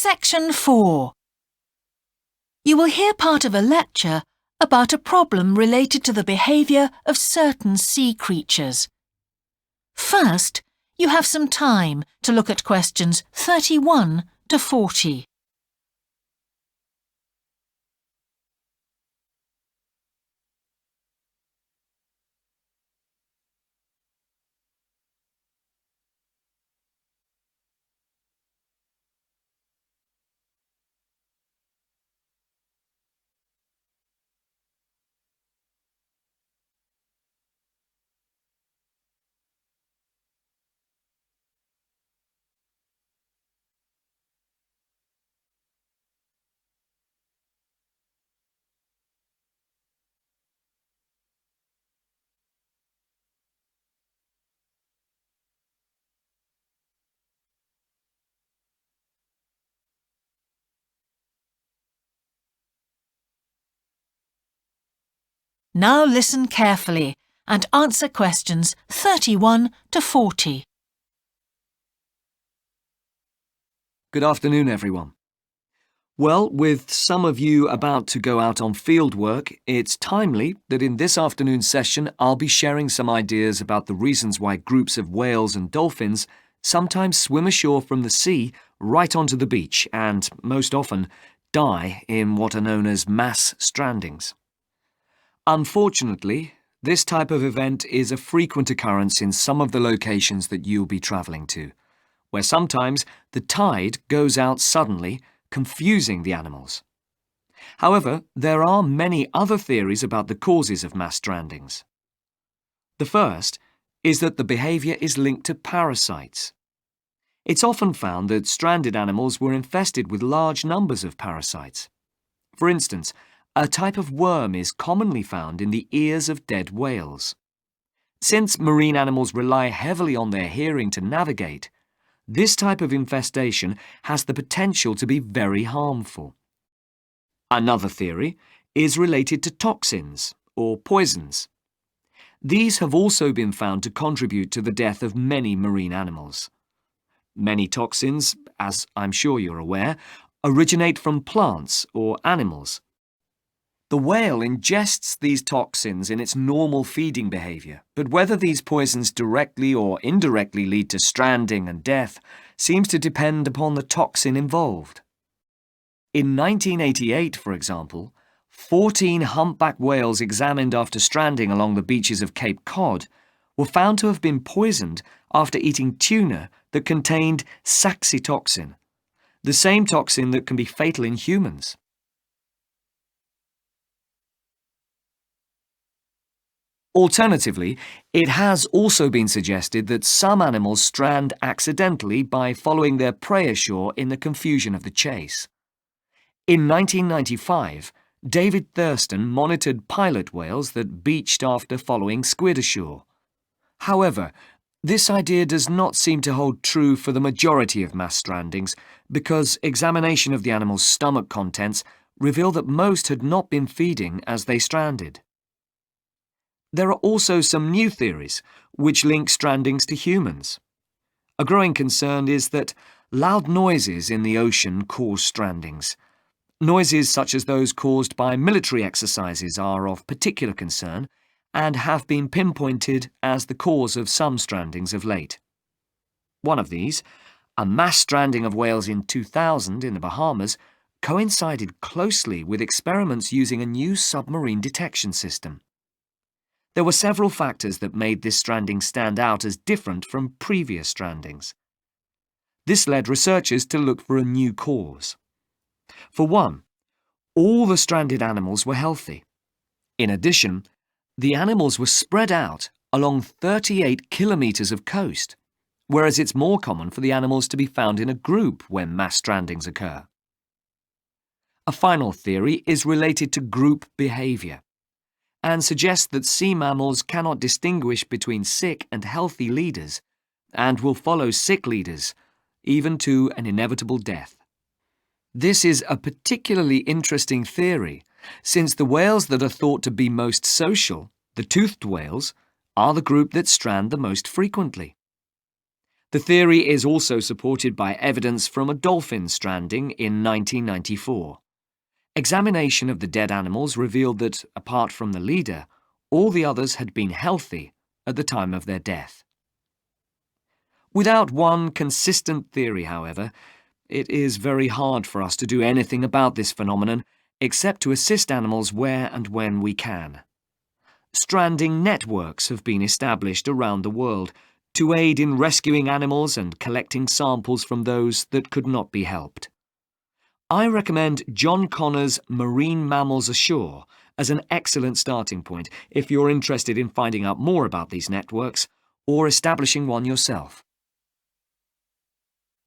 Section 4. You will hear part of a lecture about a problem related to the behaviour of certain sea creatures. First, you have some time to look at questions 31 to 40. Now listen carefully and answer questions 31 to 40. Good afternoon, everyone. Well, with some of you about to go out on field work, it's timely that in this afternoon's session I'll be sharing some ideas about the reasons why groups of whales and dolphins sometimes swim ashore from the sea right onto the beach and, most often, die in what are known as mass strandings. Unfortunately, this type of event is a frequent occurrence in some of the locations that you'll be travelling to, where sometimes the tide goes out suddenly, confusing the animals. However, there are many other theories about the causes of mass strandings. The first is that the behaviour is linked to parasites. It's often found that stranded animals were infested with large numbers of parasites. For instance, a type of worm is commonly found in the ears of dead whales. Since marine animals rely heavily on their hearing to navigate, this type of infestation has the potential to be very harmful. Another theory is related to toxins or poisons. These have also been found to contribute to the death of many marine animals. Many toxins, as I'm sure you're aware, originate from plants or animals. The whale ingests these toxins in its normal feeding behaviour, but whether these poisons directly or indirectly lead to stranding and death seems to depend upon the toxin involved. In 1988, for example, 14 humpback whales examined after stranding along the beaches of Cape Cod were found to have been poisoned after eating tuna that contained saxitoxin, the same toxin that can be fatal in humans. Alternatively, it has also been suggested that some animals strand accidentally by following their prey ashore in the confusion of the chase. In 1995, David Thurston monitored pilot whales that beached after following squid ashore. However, this idea does not seem to hold true for the majority of mass strandings because examination of the animal's stomach contents revealed that most had not been feeding as they stranded. There are also some new theories which link strandings to humans. A growing concern is that loud noises in the ocean cause strandings. Noises such as those caused by military exercises are of particular concern and have been pinpointed as the cause of some strandings of late. One of these, a mass stranding of whales in 2000 in the Bahamas, coincided closely with experiments using a new submarine detection system. There were several factors that made this stranding stand out as different from previous strandings. This led researchers to look for a new cause. For one, all the stranded animals were healthy. In addition, the animals were spread out along 38 kilometres of coast, whereas it's more common for the animals to be found in a group when mass strandings occur. A final theory is related to group behaviour and suggests that sea mammals cannot distinguish between sick and healthy leaders and will follow sick leaders, even to an inevitable death. This is a particularly interesting theory, since the whales that are thought to be most social, the toothed whales, are the group that strand the most frequently. The theory is also supported by evidence from a dolphin stranding in 1994. Examination of the dead animals revealed that, apart from the leader, all the others had been healthy at the time of their death. Without one consistent theory, however, it is very hard for us to do anything about this phenomenon except to assist animals where and when we can. Stranding networks have been established around the world to aid in rescuing animals and collecting samples from those that could not be helped. I recommend John Connor's Marine Mammals Ashore as an excellent starting point if you're interested in finding out more about these networks or establishing one yourself.